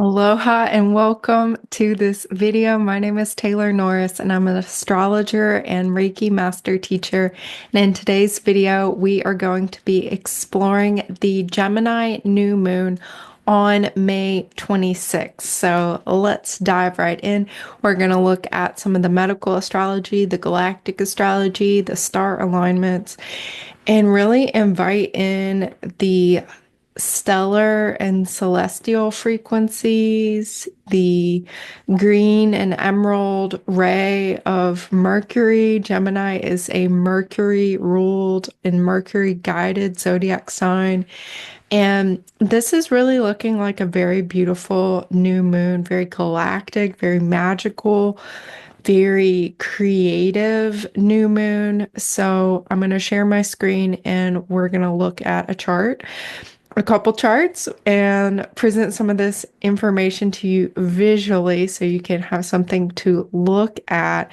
Aloha and welcome to this video. My name is Taylor Norris and I'm an astrologer and Reiki master teacher. And in today's video, we are going to be exploring the Gemini new moon on May 26th. So let's dive right in. We're going to look at some of the medical astrology, the galactic astrology, the star alignments, and really invite in the stellar and celestial frequencies, the green and emerald ray of Mercury. Gemini is a Mercury ruled and Mercury guided zodiac sign. And this is really looking like a very beautiful new moon, very galactic, very magical, very creative new moon. So I'm going to share my screen and we're going to look at a couple charts and present some of this information to you visually so you can have something to look at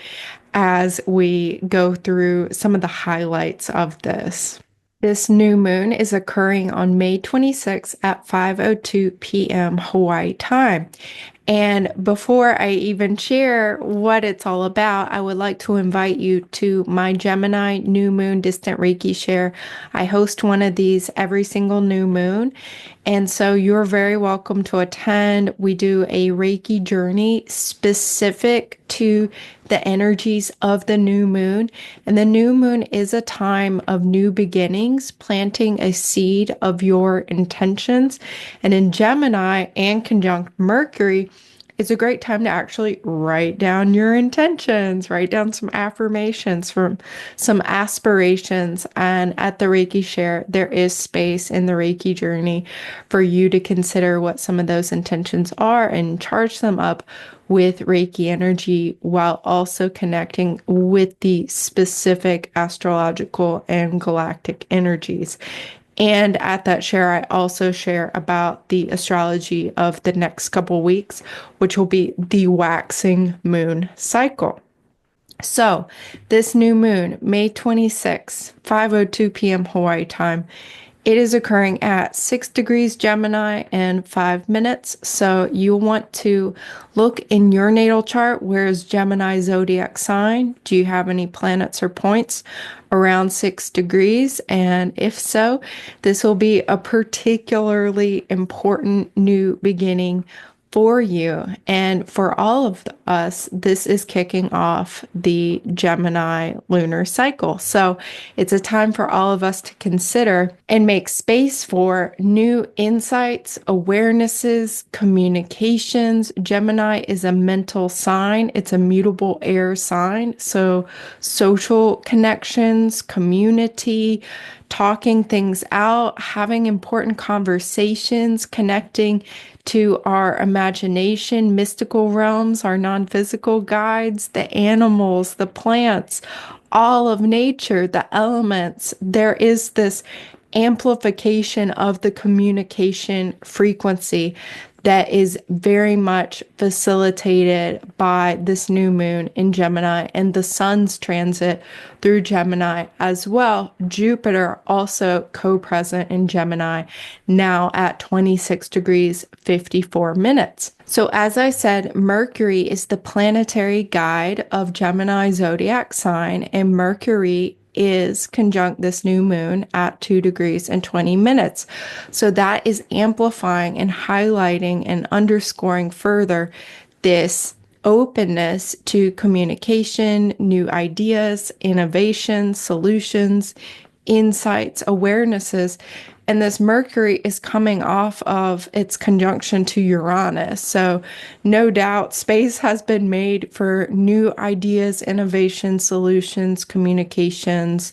as we go through some of the highlights of this. This new moon is occurring on May 26th at 5:02 p.m. Hawaii time. And before I even share what it's all about, I would like to invite you to my Gemini New Moon Distant Reiki Share. I host one of these every single new moon. And so you're very welcome to attend. We do a Reiki journey specific to the energies of the new moon. And the new moon is a time of new beginnings, planting a seed of your intentions. And in Gemini and conjunct Mercury, it's a great time to actually write down your intentions, write down some affirmations from some aspirations. And at the Reiki Share, there is space in the Reiki journey for you to consider what some of those intentions are and charge them up with Reiki energy while also connecting with the specific astrological and galactic energies. And at that share, I also share about the astrology of the next couple weeks, which will be the waxing moon cycle. So, this new moon, May 26th, 5:02 p.m. Hawaii time, it is occurring at 6 degrees Gemini and 5 minutes. So you'll want to look in your natal chart. Where's Gemini zodiac sign? Do you have any planets or points around 6 degrees? And if so, this will be a particularly important new beginning for you and for all of us. This is kicking off the Gemini lunar cycle. So it's a time for all of us to consider and make space for new insights, awarenesses, communications. Gemini is a mental sign. It's a mutable air sign. So social connections, community, talking things out, having important conversations, connecting to our imagination, mystical realms, our non-physical guides, the animals, the plants, all of nature, the elements. There is this amplification of the communication frequency that is very much facilitated by this new moon in Gemini and the sun's transit through Gemini as well. Jupiter also co-present in Gemini now at 26 degrees 54 minutes. So as I said, Mercury is the planetary guide of Gemini zodiac sign, and Mercury is conjunct this new moon at 2 degrees and 20 minutes. So that is amplifying and highlighting and underscoring further this openness to communication, new ideas, innovation, solutions, insights, awarenesses. And this Mercury is coming off of its conjunction to Uranus. So no doubt space has been made for new ideas, innovation, solutions, communications,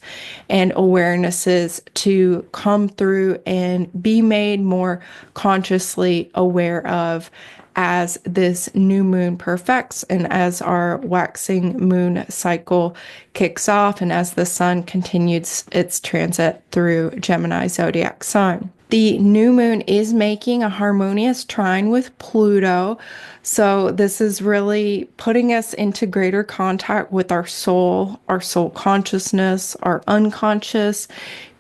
and awarenesses to come through and be made more consciously aware of as this new moon perfects and as our waxing moon cycle kicks off and as the sun continues its transit through Gemini zodiac sign. The new moon is making a harmonious trine with Pluto. So this is really putting us into greater contact with our soul consciousness, our unconscious,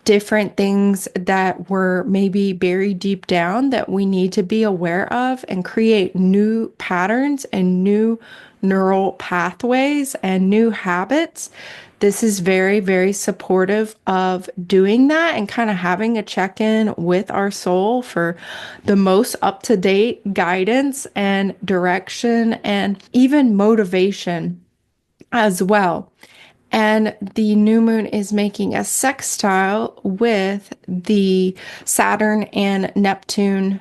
different things that were maybe buried deep down that we need to be aware of and create new patterns and new neural pathways and new habits. This is very, very supportive of doing that and kind of having a check in with our soul for the most up to date guidance and direction and even motivation as well. And the new moon is making a sextile with the Saturn and Neptune.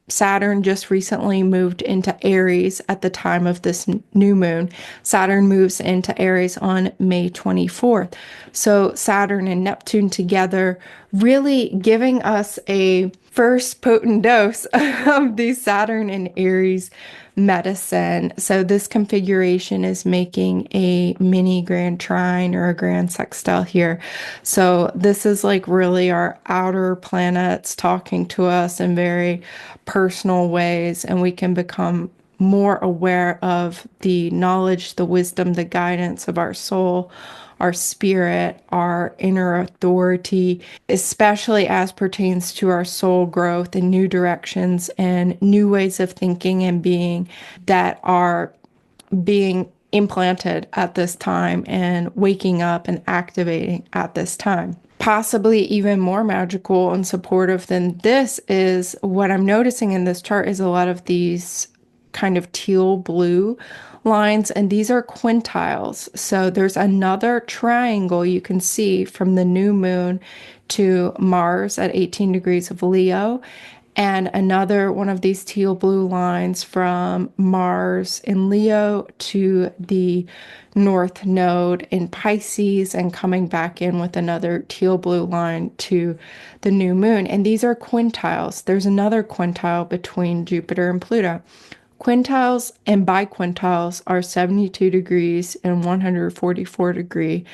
Saturn just recently moved into Aries at the time of this new moon. Saturn moves into Aries on May 24th. So Saturn and Neptune together really giving us a first potent dose of the Saturn and Aries medicine. So this configuration is making a mini grand trine or a grand sextile here. So this is like really our outer planets talking to us in very personal ways, and we can become more aware of the knowledge, the wisdom, the guidance of our soul, our spirit, our inner authority, especially as pertains to our soul growth and new directions and new ways of thinking and being that are being implanted at this time and waking up and activating at this time. Possibly even more magical and supportive than this is what I'm noticing in this chart is a lot of these kind of teal blue lines, and these are quintiles. So there's another triangle you can see from the new moon to Mars at 18 degrees of Leo, and another one of these teal blue lines from Mars in Leo to the North Node in Pisces, and coming back in with another teal blue line to the new moon. And these are quintiles. There's another quintile between Jupiter and Pluto. Quintiles and biquintiles are 72 degrees and 144 degree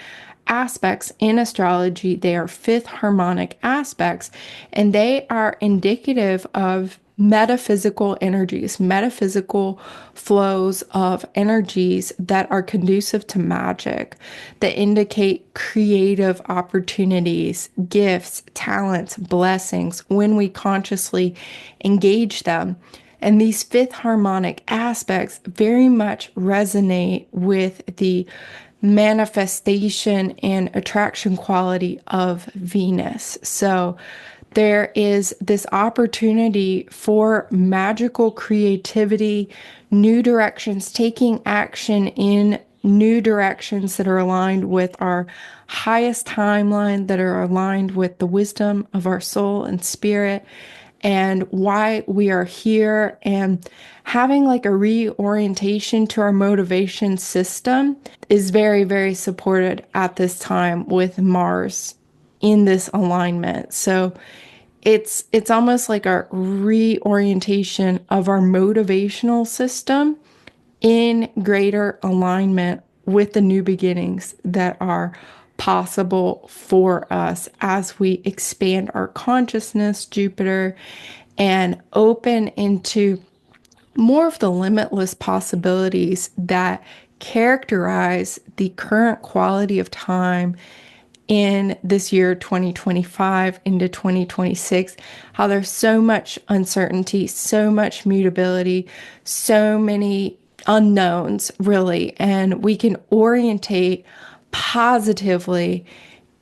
aspects in astrology. They are fifth harmonic aspects, and they are indicative of metaphysical energies, metaphysical flows of energies that are conducive to magic, that indicate creative opportunities, gifts, talents, blessings when we consciously engage them. And these fifth harmonic aspects very much resonate with the manifestation and attraction quality of Venus. So there is this opportunity for magical creativity, new directions, taking action in new directions that are aligned with our highest timeline, that are aligned with the wisdom of our soul and spirit, and why we are here, and having like a reorientation to our motivation system is very, very supported at this time with Mars in this alignment. So it's almost like a reorientation of our motivational system in greater alignment with the new beginnings that are possible for us as we expand our consciousness, Jupiter, and open into more of the limitless possibilities that characterize the current quality of time in this year 2025 into 2026, how there's so much uncertainty, so much mutability, so many unknowns, really, and we can orientate positively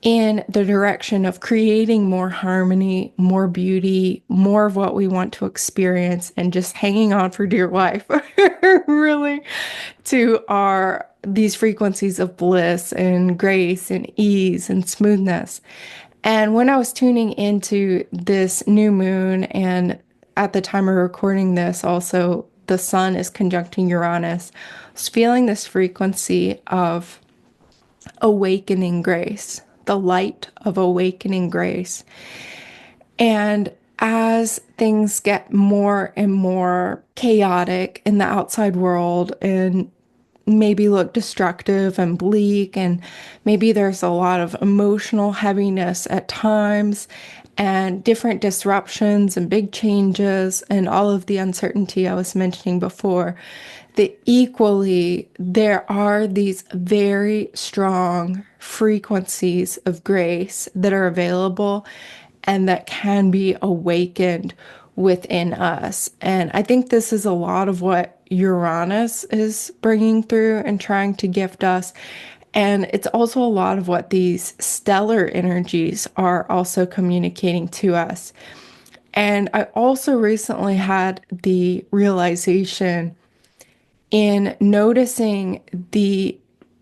in the direction of creating more harmony, more beauty, more of what we want to experience, and just hanging on for dear life, really, to our these frequencies of bliss and grace and ease and smoothness. And when I was tuning into this new moon, and at the time of recording this, also the sun is conjuncting Uranus, I was feeling this frequency of awakening grace, the light of awakening grace. And as things get more and more chaotic in the outside world and maybe look destructive and bleak, and maybe there's a lot of emotional heaviness at times, and different disruptions and big changes and all of the uncertainty I was mentioning before, that equally there are these very strong frequencies of grace that are available and that can be awakened within us. And I think this is a lot of what Uranus is bringing through and trying to gift us. And it's also a lot of what these stellar energies are also communicating to us. And I also recently had the realization in noticing the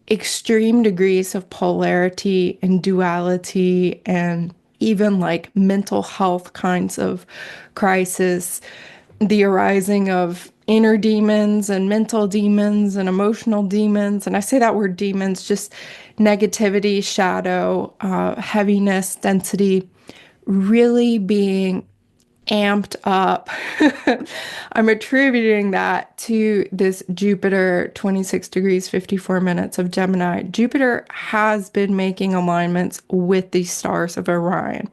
extreme degrees of polarity and duality and even like mental health kinds of crisis, the arising of inner demons and mental demons and emotional demons. And I say that word demons, just negativity, shadow, heaviness, density, really being amped up. I'm attributing that to this Jupiter 26 degrees 54 minutes of Gemini. Jupiter has been making alignments with the stars of Orion,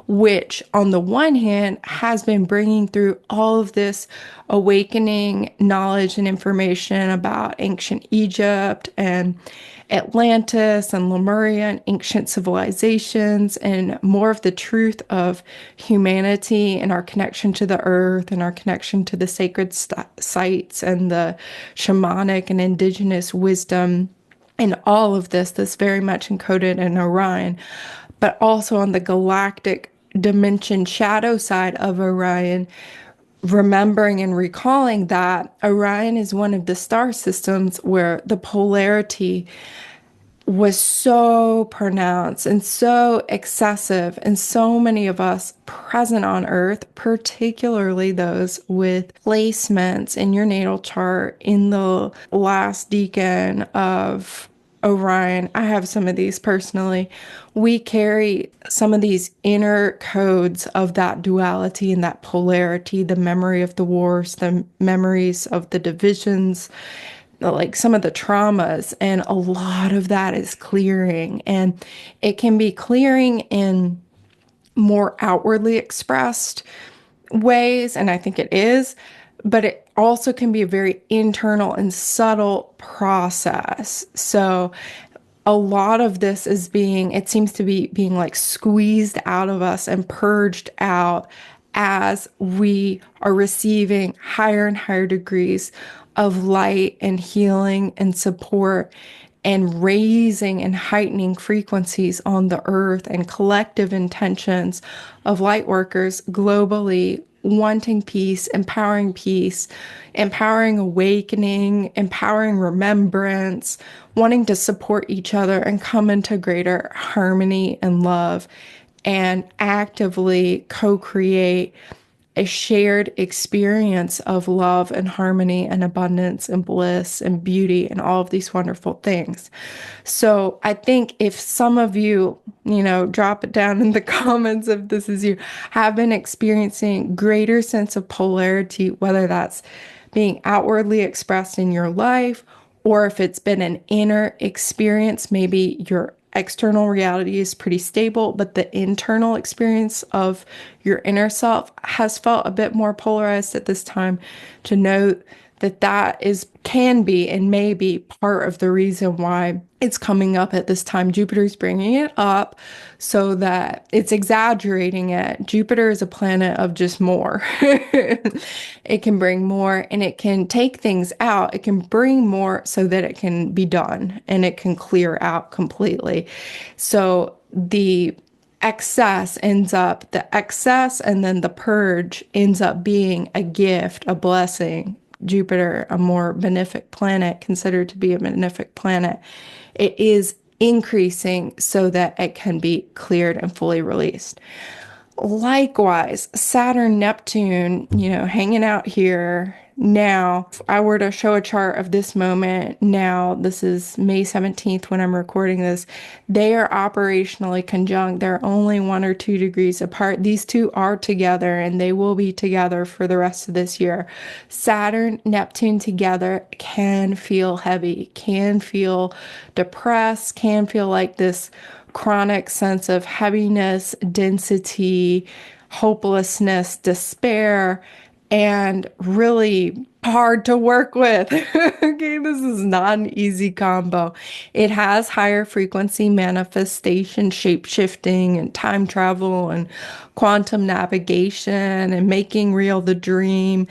which on the one hand has been bringing through all of this awakening knowledge and information about ancient Egypt and Atlantis and Lemuria and ancient civilizations and more of the truth of humanity and our connection to the earth and our connection to the sacred sites and the shamanic and indigenous wisdom and all of this that's very much encoded in Orion, but also on the galactic dimension shadow side of Orion, remembering and recalling that Orion is one of the star systems where the polarity was so pronounced and so excessive, and so many of us present on Earth, particularly those with placements in your natal chart in the last decan of Orion. I have some of these personally. We carry some of these inner codes of that duality and that polarity, the memory of the wars, the memories of the divisions, like some of the traumas, and a lot of that is clearing. And it can be clearing in more outwardly expressed ways, and I think it is, but it also can be a very internal and subtle process. So a lot of this is being, it seems to be being like squeezed out of us and purged out as we are receiving higher and higher degrees of light and healing and support and raising and heightening frequencies on the earth and collective intentions of light workers globally wanting peace, empowering awakening, empowering remembrance, wanting to support each other and come into greater harmony and love and actively co-create a shared experience of love and harmony and abundance and bliss and beauty and all of these wonderful things. So I think if some of you, drop it down in the comments if this is you, have been experiencing greater sense of polarity, whether that's being outwardly expressed in your life, or if it's been an inner experience, maybe your external reality is pretty stable, but the internal experience of your inner self has felt a bit more polarized at this time, to note that that can be and may be part of the reason why it's coming up at this time. Jupiter's bringing it up so that it's exaggerating it. Jupiter is a planet of just more. It can bring more and it can take things out. It can bring more so that it can be done and it can clear out completely. So the excess and then the purge ends up being a gift, a blessing. Jupiter, a more benefic planet, considered to be a benefic planet, it is increasing so that it can be cleared and fully released. Likewise, Saturn, Neptune, hanging out here, Now, if I were to show a chart of this moment now, this is May 17th when I'm recording this, they are operationally conjunct. They're only 1 or 2 degrees apart. These two are together and they will be together for the rest of this year. Saturn, Neptune together can feel heavy, can feel depressed, can feel like this chronic sense of heaviness, density, hopelessness, despair, and really hard to work with. Okay, this is not an easy combo. It has higher frequency manifestation, shape shifting, and time travel, and quantum navigation, and making real the dream,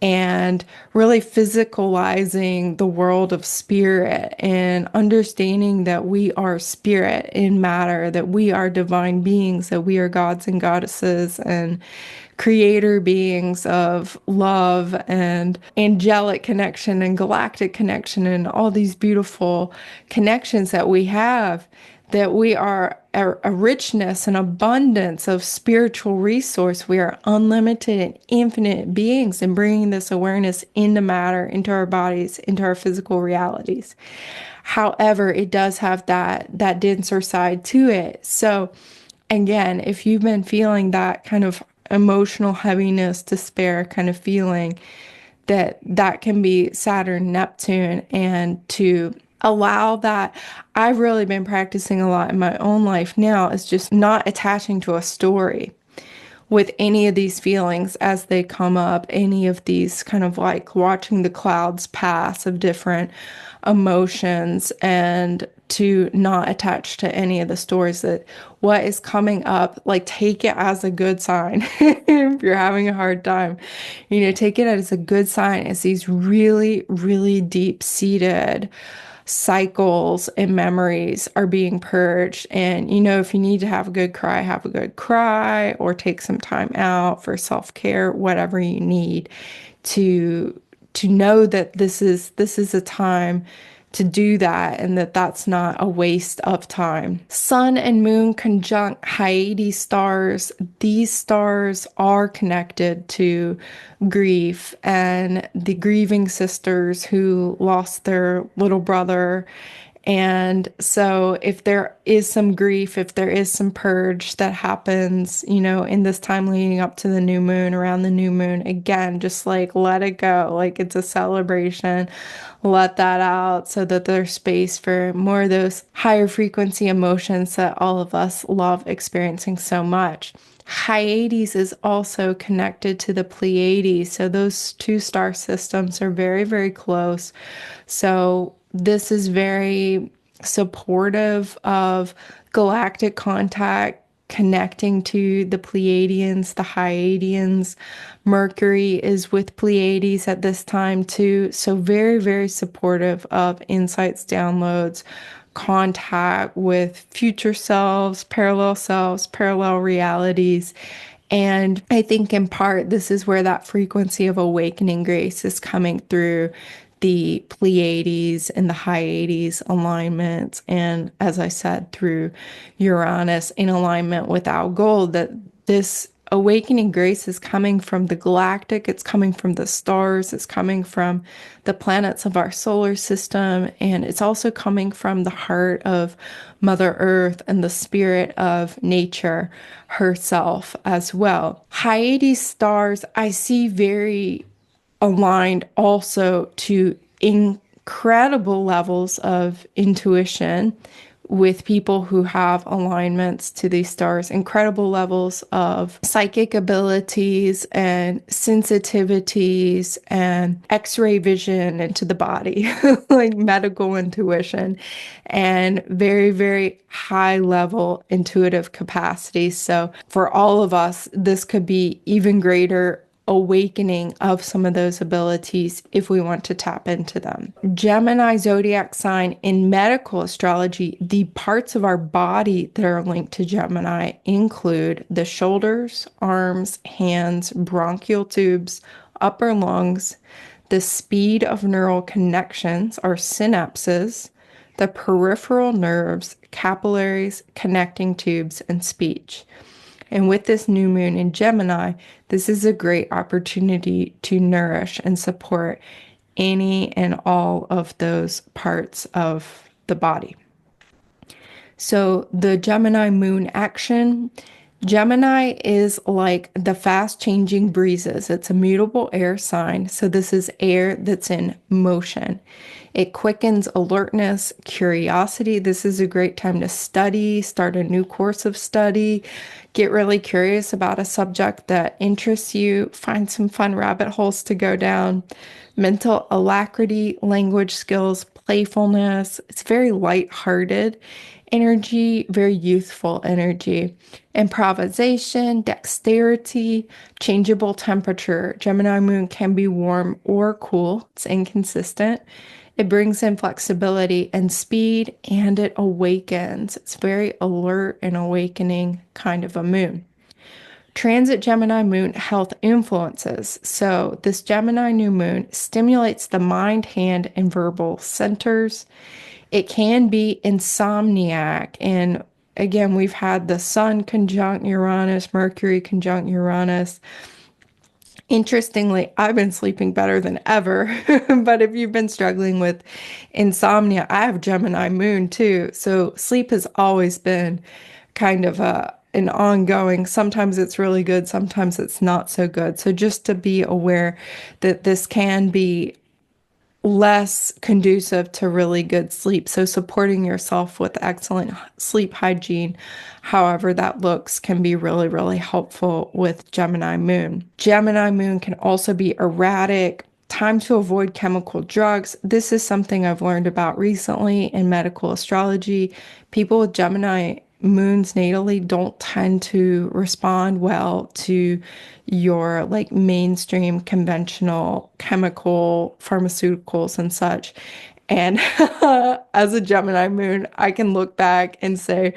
and really physicalizing the world of spirit and understanding that we are spirit in matter, that we are divine beings, that we are gods and goddesses and creator beings of love and angelic connection and galactic connection and all these beautiful connections that we have, that we are a richness and abundance of spiritual resource. We are unlimited and infinite beings, and bringing this awareness into matter, into our bodies, into our physical realities. However, it does have that denser side to it. So again, if you've been feeling that kind of emotional heaviness, despair kind of feeling, that can be Saturn, Neptune, and to allow that. I've really been practicing a lot in my own life now is just not attaching to a story with any of these feelings as they come up, any of these kind of like watching the clouds pass of different emotions, and to not attach to any of the stories, that what is coming up, like take it as a good sign. If you're having a hard time, take it as a good sign, as these really, really deep seated cycles and memories are being purged. And, if you need to have a good cry, have a good cry, or take some time out for self-care, whatever you need to know that this is a time to do that, and that's not a waste of time. Sun and moon conjunct Hyades stars. These stars are connected to grief and the grieving sisters who lost their little brother. And so if there is some grief, if there is some purge that happens, in this time leading up to the new moon, around the new moon, again, just like let it go. Like it's a celebration. Let that out so that there's space for more of those higher frequency emotions that all of us love experiencing so much. Hyades is also connected to the Pleiades. So those two star systems are very, very close. So this is very supportive of galactic contact, connecting to the Pleiadians, the Hyadians. Mercury is with Pleiades at this time too. So very, very supportive of insights, downloads, contact with future selves, parallel realities. And I think in part, this is where that frequency of awakening grace is coming through the Pleiades and the Hyades alignments. And as I said, through Uranus in alignment with Algol, that this awakening grace is coming from the galactic, it's coming from the stars, it's coming from the planets of our solar system, and it's also coming from the heart of Mother Earth and the spirit of nature herself as well. Hyades stars, I see very aligned also to incredible levels of intuition with people who have alignments to these stars, incredible levels of psychic abilities and sensitivities and x-ray vision into the body, like medical intuition, and very, very high level intuitive capacity. So for all of us, this could be even greater awakening of some of those abilities if we want to tap into them. Gemini zodiac sign in medical astrology, the parts of our body that are linked to Gemini include the shoulders, arms, hands, bronchial tubes, upper lungs, the speed of neural connections or synapses, the peripheral nerves, capillaries, connecting tubes, and speech. And with this new moon in Gemini, this is a great opportunity to nourish and support any and all of those parts of the body. So the Gemini moon action, Gemini is like the fast changing breezes. It's a mutable air sign. So this is air that's in motion. It quickens alertness, curiosity. This is a great time to study, start a new course of study, get really curious about a subject that interests you, find some fun rabbit holes to go down. Mental alacrity, language skills, playfulness. It's very lighthearted energy, very youthful energy. Improvisation, dexterity, changeable temperature. Gemini moon can be warm or cool. It's inconsistent. It brings in flexibility and speed, and it awakens. It's very alert and awakening kind of a moon. Transit Gemini moon health influences. So, this Gemini new moon stimulates the mind, hand, and verbal centers. It can be insomniac. And again, we've had the Sun conjunct Uranus, Mercury conjunct Uranus. Interestingly, I've been sleeping better than ever. But if you've been struggling with insomnia, I have Gemini moon too. So sleep has always been kind of an ongoing, sometimes it's really good, sometimes it's not so good. So just to be aware that this can be less conducive to really good sleep. So supporting yourself with excellent sleep hygiene, however that looks, can be really, really helpful with Gemini moon. Gemini moon can also be erratic. Time to avoid chemical drugs. This is something I've learned about recently in medical astrology. People with Gemini moons natally don't tend to respond well to your like mainstream conventional chemical pharmaceuticals and such. And as a Gemini moon, I can look back and say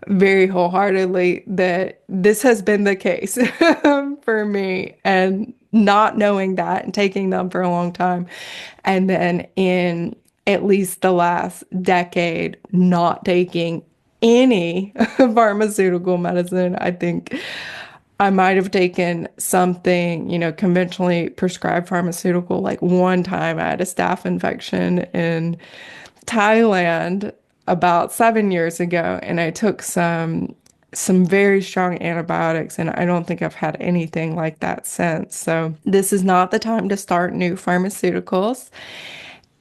very wholeheartedly that this has been the case for me, and not knowing that and taking them for a long time. And then in at least the last decade, not taking any pharmaceutical medicine. I think I might have taken something, conventionally prescribed pharmaceutical like one time. I had a staph infection in Thailand about 7 years ago, and I took some very strong antibiotics, and I don't think I've had anything like that since. So this is not the time to start new pharmaceuticals.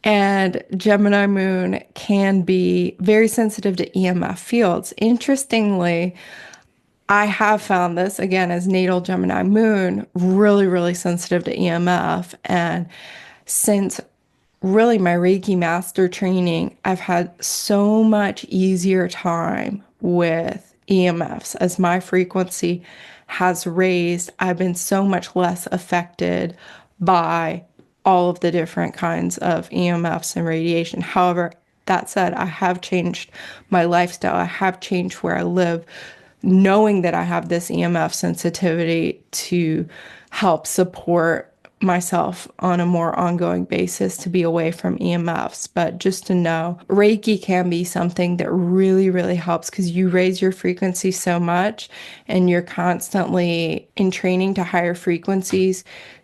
And Gemini moon can be very sensitive to EMF fields. Interestingly, I have found this again as natal Gemini moon, really, really sensitive to EMF. And since really my Reiki master training, I've had so much easier time with EMFs as my frequency has raised. I've been so much less affected by all of the different kinds of EMFs and radiation. However, that said, I have changed my lifestyle. I have changed where I live, knowing that I have this EMF sensitivity to help support myself on a more ongoing basis to be away from EMFs. But just to know, Reiki can be something that really, really helps because you raise your frequency so much and you're constantly in training to higher frequencies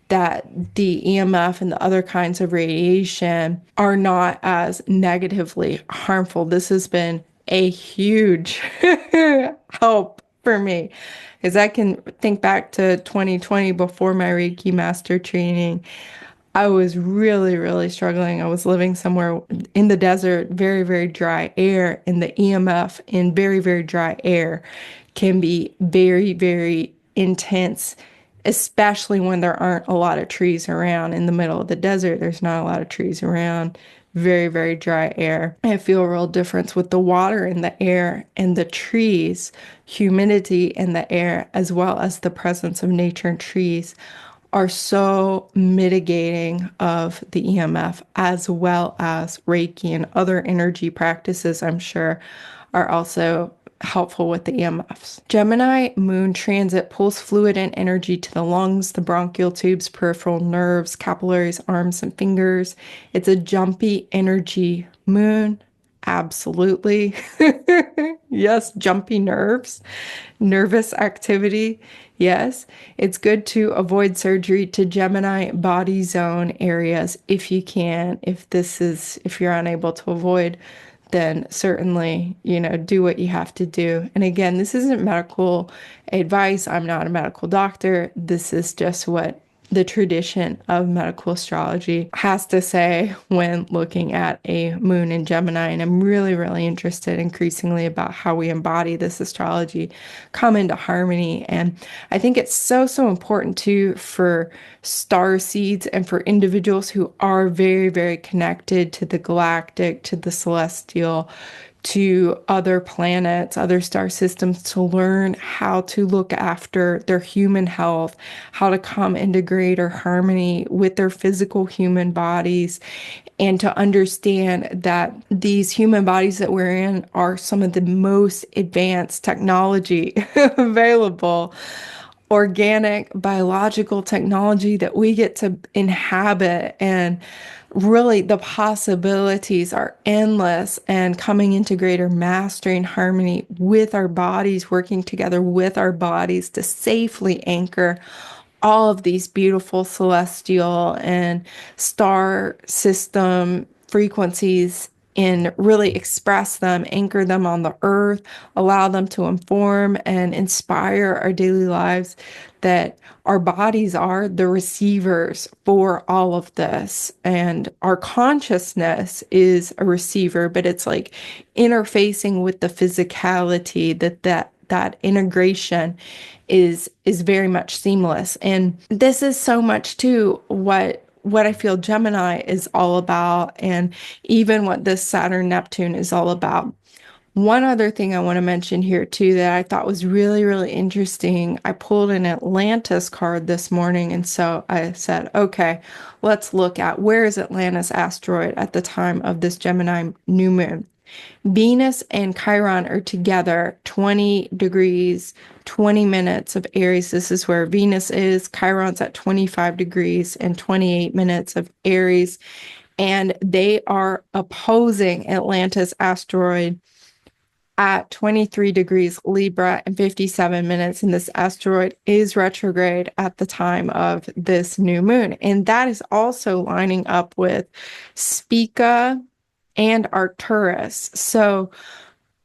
that the EMF and the other kinds of radiation are not as negatively harmful. This has been a huge help for me because I can think back to 2020 before my Reiki master training. I was really, really struggling. I was living somewhere in the desert, very, very dry air, and the EMF in very, very dry air can be very, very intense, especially when there aren't a lot of trees around. In the middle of the desert, there's not a lot of trees around. Very, very dry air. I feel a real difference with the water in the air and the trees, humidity in the air, as well as the presence of nature and trees are so mitigating of the EMF, as well as Reiki and other energy practices, I'm sure, are also helpful with the EMFs. Gemini moon transit pulls fluid and energy to the lungs, the bronchial tubes, peripheral nerves, capillaries, arms, and fingers. It's a jumpy energy moon. Absolutely. Yes, jumpy nerves, nervous activity. Yes, it's good to avoid surgery to Gemini body zone areas if you can. If you're unable to avoid, then certainly, do what you have to do. And again, this isn't medical advice. I'm not a medical doctor. This is just what the tradition of medical astrology has to say when looking at a moon in Gemini. And I'm really, really interested increasingly about how we embody this astrology, come into harmony. And I think it's so, so important too for star seeds and for individuals who are very, very connected to the galactic, to the celestial, to other planets, other star systems, to learn how to look after their human health, how to come into greater harmony with their physical human bodies, and to understand that these human bodies that we're in are some of the most advanced technology available, organic biological technology that we get to inhabit. And really the possibilities are endless, and coming into greater mastery and harmony with our bodies, working together with our bodies to safely anchor all of these beautiful celestial and star system frequencies and really express them, anchor them on the earth, allow them to inform and inspire our daily lives, that our bodies are the receivers for all of this. And our consciousness is a receiver, but it's like interfacing with the physicality, that integration is very much seamless. And this is so much too what I feel Gemini is all about, and even what this Saturn Neptune is all about. One other thing I want to mention here too that I thought was really, really interesting. I pulled an Atlantis card this morning, and so I said, okay, let's look at where is Atlantis asteroid at the time of this Gemini new moon. Venus and Chiron are together 20 degrees, 20 minutes of Aries. This is where Venus is. Chiron's at 25 degrees and 28 minutes of Aries. And they are opposing Atlantis asteroid at 23 degrees Libra and 57 minutes. And this asteroid is retrograde at the time of this new moon. And that is also lining up with Spica and Arcturus. So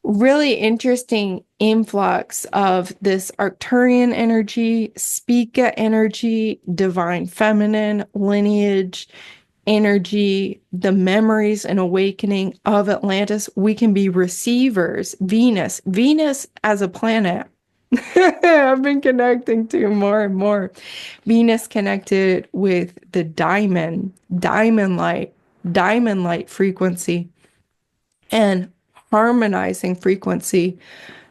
really interesting influx of this Arcturian energy, Spica energy, divine feminine lineage energy, the memories and awakening of Atlantis. We can be receivers. Venus as a planet. I've been connecting to more and more. Venus connected with the diamond light frequency, and harmonizing frequency.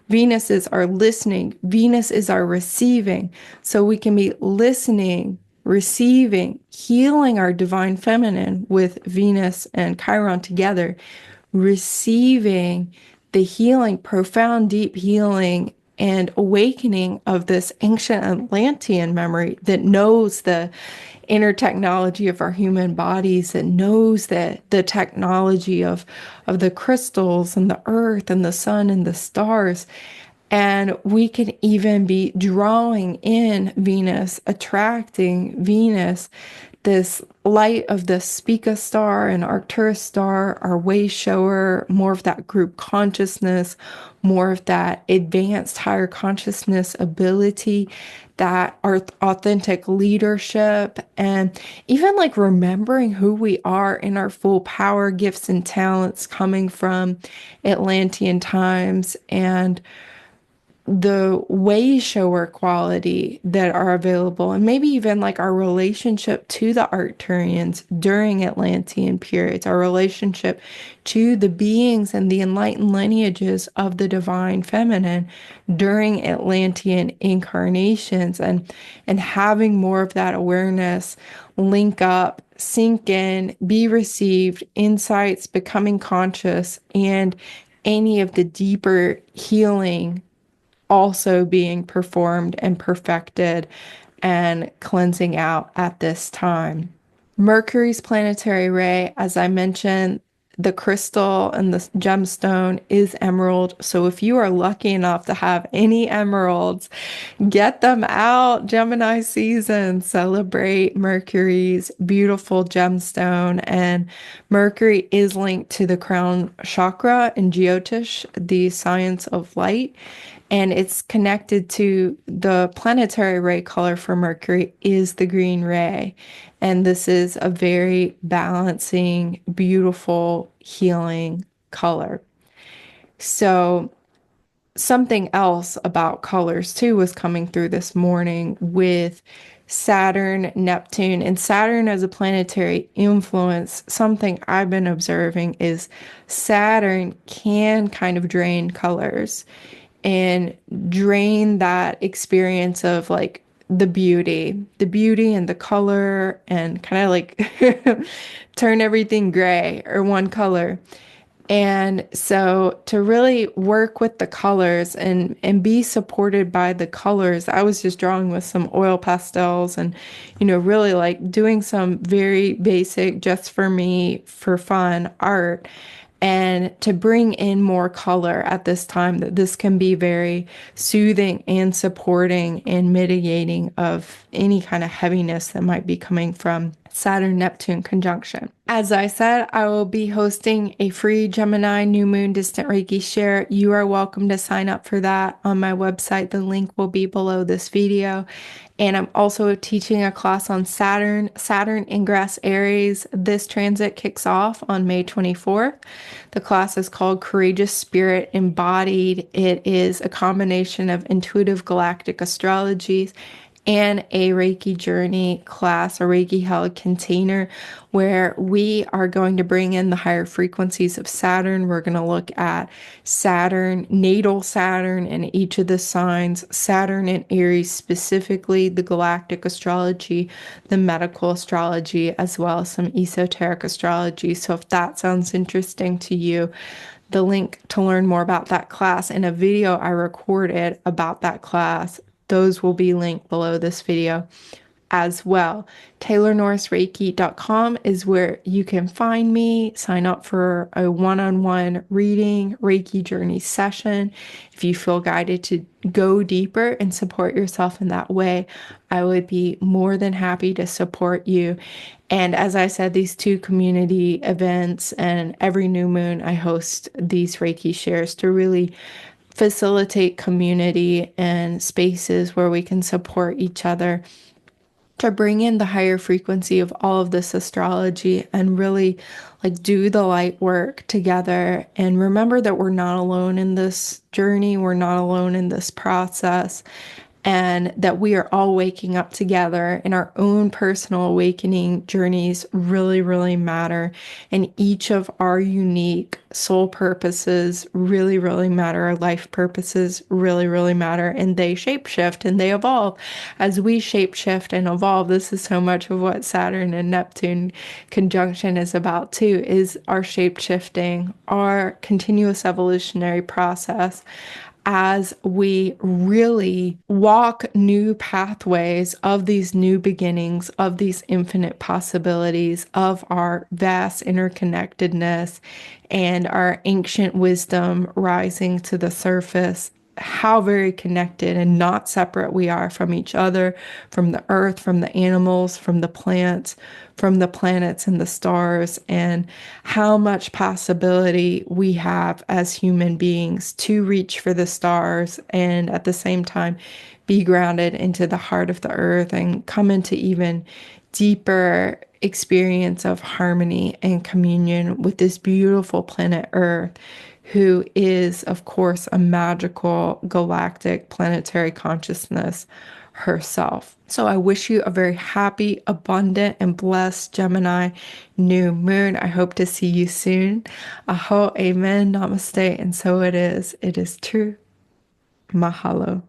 Venus is our listening. Venus is our receiving. So we can be listening, receiving, healing our divine feminine with Venus and Chiron together, receiving the healing, profound, deep healing and awakening of this ancient Atlantean memory that knows the inner technology of our human bodies, that knows that the technology of the crystals and the earth and the sun and the stars. And we can even be drawing in Venus, attracting Venus, this light of the Spica star and Arcturus star, our way shower, more of that group consciousness, more of that advanced higher consciousness ability, that our authentic leadership, and even like remembering who we are in our full power, gifts and talents coming from Atlantean times, and the way shower quality that are available, and maybe even like our relationship to the Arcturians during Atlantean periods, our relationship to the beings and the enlightened lineages of the divine feminine during Atlantean incarnations, and having more of that awareness link up, sink in, be received, insights, becoming conscious, and any of the deeper healing also being performed and perfected and cleansing out at this time. Mercury's planetary ray, as I mentioned, the crystal and the gemstone is emerald. So if you are lucky enough to have any emeralds, get them out. Gemini season. Celebrate Mercury's beautiful gemstone. And Mercury is linked to the crown chakra in Jyotish, the science of light. And it's connected to the planetary ray color for Mercury is the green ray. And this is a very balancing, beautiful, healing color. So something else about colors too was coming through this morning with Saturn, Neptune, and Saturn as a planetary influence. Something I've been observing is Saturn can kind of drain colors and drain that experience of like the beauty and the color, and kind of like turn everything gray or one color. And so to really work with the colors and be supported by the colors, I was just drawing with some oil pastels and, really like doing some very basic, just for me, for fun art. And to bring in more color at this time, that this can be very soothing and supporting and mitigating of any kind of heaviness that might be coming from Saturn-Neptune conjunction. As I said, I will be hosting a free Gemini New Moon Distant Reiki Share. You are welcome to sign up for that on my website. The link will be below this video. And I'm also teaching a class on Saturn ingress Aries. This transit kicks off on May 24th. The class is called Courageous Spirit Embodied. It is a combination of intuitive galactic astrologies and a Reiki journey class, a Reiki held container, where we are going to bring in the higher frequencies of Saturn. We're going to look at Saturn, natal Saturn in each of the signs, Saturn in Aries specifically, the galactic astrology, the medical astrology, as well as some esoteric astrology. So if that sounds interesting to you, the link to learn more about that class and a video I recorded about that class, those will be linked below this video as well. TaylorNorrisReiki.com is where you can find me. Sign up for a one-on-one reading, Reiki journey session. If you feel guided to go deeper and support yourself in that way, I would be more than happy to support you. And as I said, these two community events, and every new moon, I host these Reiki shares to really facilitate community and spaces where we can support each other, to bring in the higher frequency of all of this astrology and really like do the light work together. And remember that we're not alone in this journey. We're not alone in this process. And that we are all waking up together, and our own personal awakening journeys really, really matter. And each of our unique soul purposes really, really matter. Our life purposes really, really matter. And they shapeshift and they evolve as we shapeshift and evolve. This is so much of what Saturn and Neptune conjunction is about too, is our shapeshifting, our continuous evolutionary process, as we really walk new pathways of these new beginnings, of these infinite possibilities, of our vast interconnectedness and our ancient wisdom rising to the surface. How very connected and not separate we are from each other, from the earth, from the animals, from the plants, from the planets and the stars, and how much possibility we have as human beings to reach for the stars and at the same time be grounded into the heart of the earth and come into even deeper experience of harmony and communion with this beautiful planet Earth, who is, of course, a magical galactic planetary consciousness herself. So I wish you a very happy, abundant, and blessed Gemini new moon. I hope to see you soon. Aho, amen, namaste, and so it is. It is true. Mahalo.